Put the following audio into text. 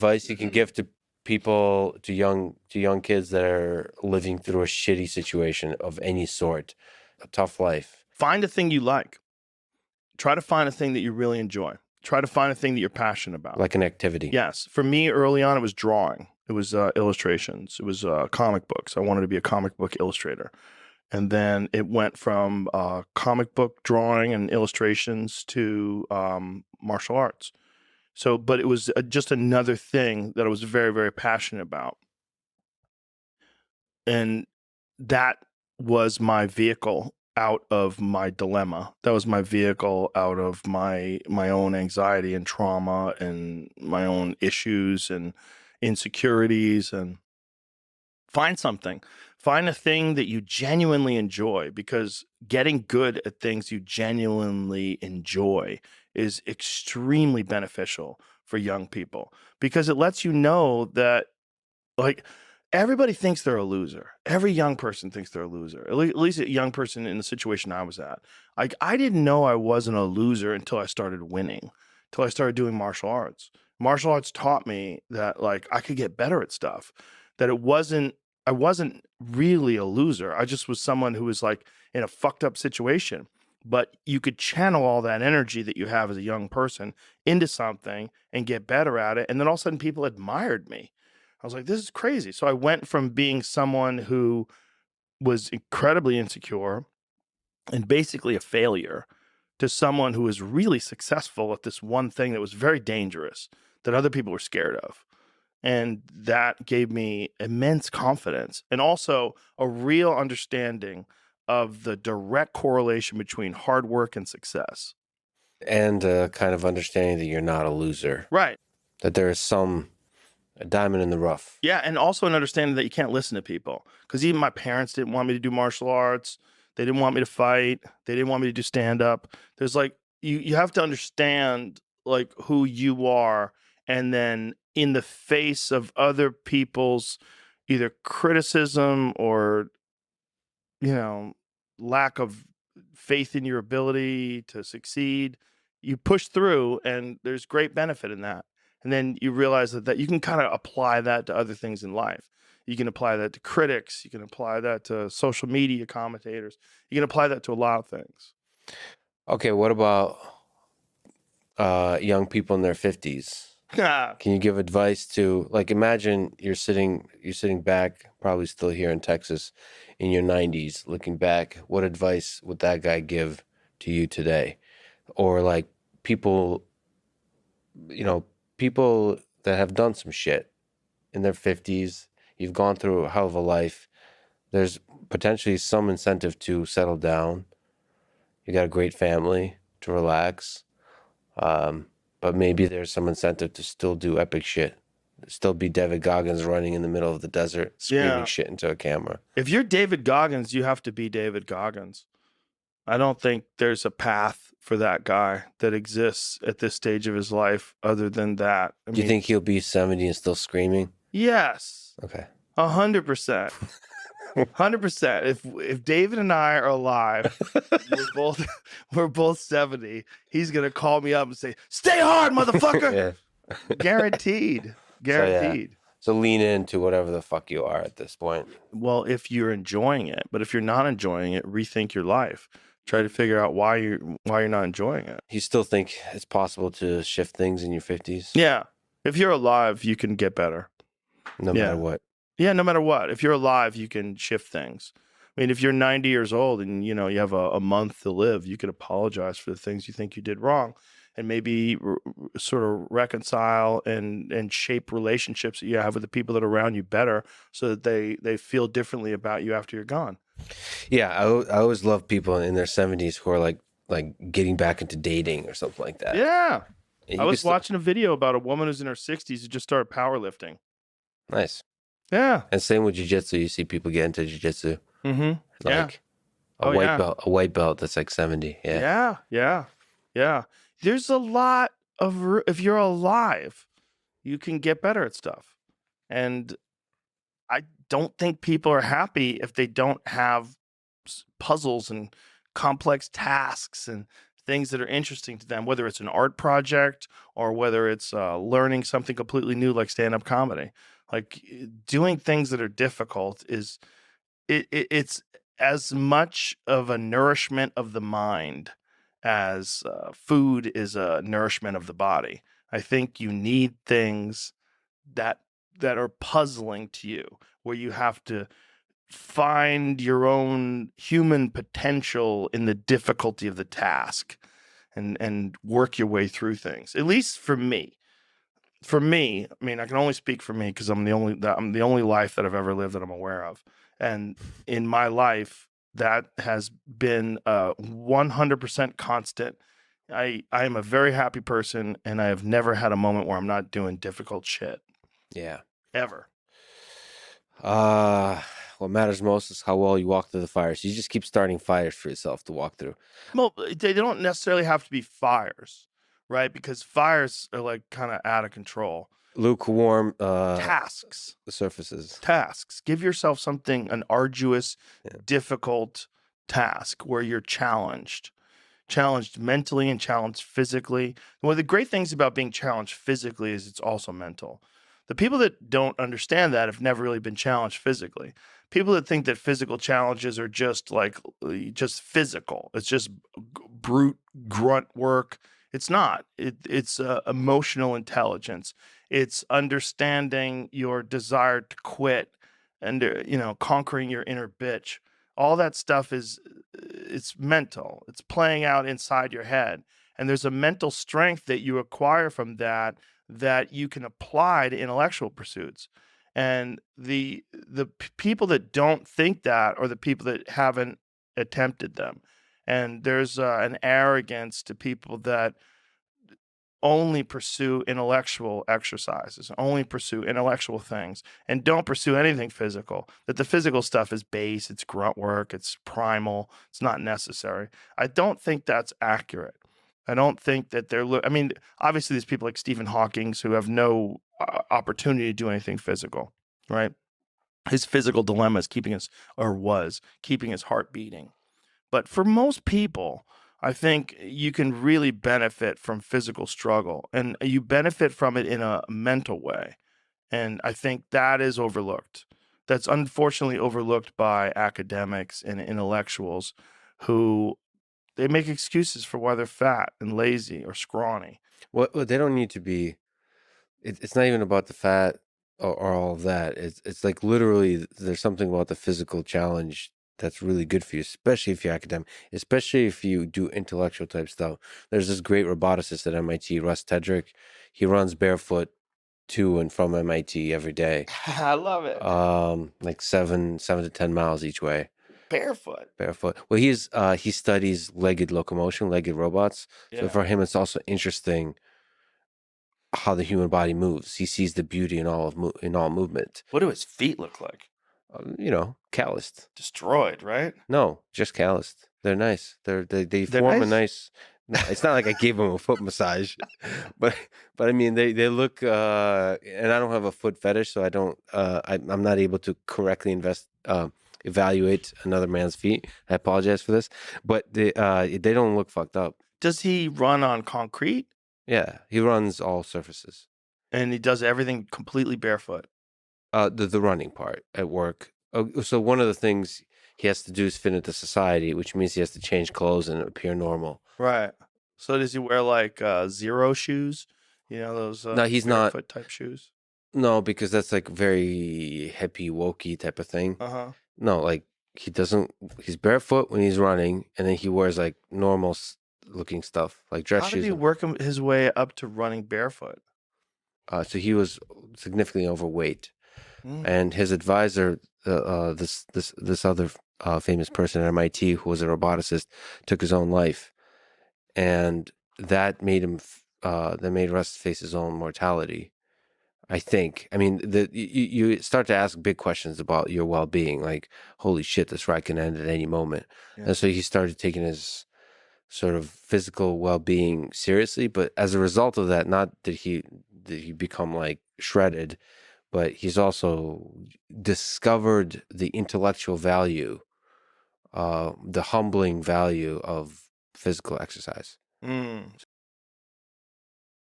Advice you can give to people, to young kids that are living through a shitty situation of any sort, a tough life. Find a thing you like. Try to find a thing that you really enjoy. Try to find a thing that you're passionate about. Like an activity. Yes. For me, early on, it was drawing. It was illustrations. It was comic books. I wanted to be a comic book illustrator. And then it went from comic book drawing and illustrations to martial arts. So, but it was just another thing that I was very, very passionate about. And that was my vehicle out of my dilemma. That was my vehicle out of my own anxiety and trauma and my own issues and insecurities. And find something. Find a thing that you genuinely enjoy, because getting good at things you genuinely enjoy is extremely beneficial for young people, because it lets you know that, like, everybody thinks they're a loser. Every young person thinks they're a loser. At least a young person in the situation I was at. Like, I didn't know I wasn't a loser until I started winning, until I started doing martial arts. Martial arts taught me that, like, I could get better at stuff, that I wasn't really a loser. I just was someone who was, like, in a fucked up situation. But you could channel all that energy that you have as a young person into something and get better at it. And then all of a sudden people admired me. I was like, this is crazy. So I went from being someone who was incredibly insecure and basically a failure to someone who was really successful at this one thing that was very dangerous, that other people were scared of. And that gave me immense confidence and also a real understanding of the direct correlation between hard work and success. And kind of understanding that you're not a loser. Right. That there is a diamond in the rough. Yeah, and also an understanding that you can't listen to people. Because even my parents didn't want me to do martial arts. They didn't want me to fight. They didn't want me to do stand-up. There's, like, you have to understand, like, who you are, and then in the face of other people's either criticism or, lack of faith in your ability to succeed, you push through, and there's great benefit in that. And then you realize that you can kind of apply that to other things in life. You can apply that to critics. You can apply that to social media commentators. You can apply that to a lot of things. Okay, what about young people in their 50s? Can you give advice to, like, imagine you're sitting back, probably still here in Texas, in your 90s, looking back. What advice would that guy give to you today? Or, like, people that have done some shit in their 50s, you've gone through a hell of a life. There's potentially some incentive to settle down. You got a great family to relax. But maybe there's some incentive to still do epic shit. Still be David Goggins running in the middle of the desert, screaming shit into a camera. If you're David Goggins, you have to be David Goggins. I don't think there's a path for that guy that exists at this stage of his life other than that. Do you think he'll be 70 and still screaming? Yes. Okay. 100%. 100%. If David and I are alive, we're both 70. He's gonna call me up and say, "Stay hard, motherfucker." Yeah. Guaranteed. So lean into whatever the fuck you are at this point. Well, if you're enjoying it, but if you're not enjoying it, rethink your life. Try to figure out why you're not enjoying it. You still think it's possible to shift things in your 50s? Yeah. If you're alive, you can get better. No matter what. Yeah, no matter what. If you're alive, you can shift things. I mean, if you're 90 years old and, you have a month to live, you can apologize for the things you think you did wrong and maybe sort of reconcile and shape relationships that you have with the people that are around you better so that they feel differently about you after you're gone. Yeah, I always love people in their 70s who are like getting back into dating or something like that. Yeah. I was watching a video about a woman who's in her 60s who just started powerlifting. Nice. Yeah. And same with jiu-jitsu. You see people get into jiu-jitsu. Mm-hmm. Like a white belt that's like 70. Yeah. Yeah. There's a lot of, if you're alive, you can get better at stuff. And I don't think people are happy if they don't have puzzles and complex tasks and things that are interesting to them, whether it's an art project or whether it's learning something completely new like stand-up comedy. Like doing things that are difficult it's as much of a nourishment of the mind as food is a nourishment of the body. I think you need things that are puzzling to you, where you have to find your own human potential in the difficulty of the task and work your way through things. At least for me. For me, I mean, I can only speak for me because I'm the only life that I've ever lived that I'm aware of. And in my life, that has been 100% constant. I am a very happy person, and I have never had a moment where I'm not doing difficult shit. Yeah. Ever. What matters most is how well you walk through the fires. You just keep starting fires for yourself to walk through. Well, they don't necessarily have to be fires, right? Because fires are like kind of out of control. Lukewarm Tasks. surfaces. Tasks. Give yourself something, an arduous, Yeah. difficult task where you're challenged mentally and challenged physically. One of the great things about being challenged physically is it's also mental. The people that don't understand that have never really been challenged physically. People that think that physical challenges are just physical. It's just brute grunt work. It's not. It's emotional intelligence. It's understanding your desire to quit and conquering your inner bitch. All that stuff it's mental. It's playing out inside your head. And there's a mental strength that you acquire from that you can apply to intellectual pursuits. And the people that don't think that are the people that haven't attempted them. And there's an arrogance to people that only pursue intellectual exercises, only pursue intellectual things, and don't pursue anything physical. That the physical stuff is base, it's grunt work, it's primal, it's not necessary. I don't think that's accurate. I don't think that I mean, obviously there's people like Stephen Hawking who have no opportunity to do anything physical, right? His physical dilemma is was keeping his heart beating. But for most people, I think you can really benefit from physical struggle, and you benefit from it in a mental way. And I think that is overlooked. That's unfortunately overlooked by academics and intellectuals who they make excuses for why they're fat and lazy or scrawny. Well, they don't need to be. It's not even about the fat or all of that. It's like literally there's something about the physical challenge that's really good for you, especially if you're academic, especially if you do intellectual type stuff. There's this great roboticist at MIT, Russ Tedrake. He runs barefoot to and from MIT every day. I love it. Like 7 to 10 miles each way. Barefoot. Well, he studies legged locomotion, legged robots. So for him, it's also interesting how the human body moves. He sees the beauty in all movement. What do his feet look like? Calloused, destroyed, right? No, just calloused. They're nice. They form a nice. No, it's not like I gave him a foot massage, but I mean they look. And I don't have a foot fetish, so I don't. I'm not able to correctly evaluate another man's feet. I apologize for this, but they don't look fucked up. Does he run on concrete? Yeah, he runs all surfaces, and he does everything completely barefoot. The running part at work. So one of the things he has to do is fit into society, which means he has to change clothes and appear normal. Right. So does he wear like zero shoes? Those no, he's not barefoot type shoes. No, because that's like very hippie, wokey type of thing. No, like he doesn't. He's barefoot when he's running, and then he wears like normal looking stuff, like dress shoes. How did he work his way up to running barefoot? So he was significantly overweight, and his advisor, this other famous person at MIT who was a roboticist, took his own life, and that made him. That made Russ face his own mortality. I think. I mean, you start to ask big questions about your well-being, like, holy shit, this ride can end at any moment. Yeah. And so he started taking his sort of physical well-being seriously. But as a result of that, not did he become like shredded, but he's also discovered the intellectual value, the humbling value of physical exercise. Mm.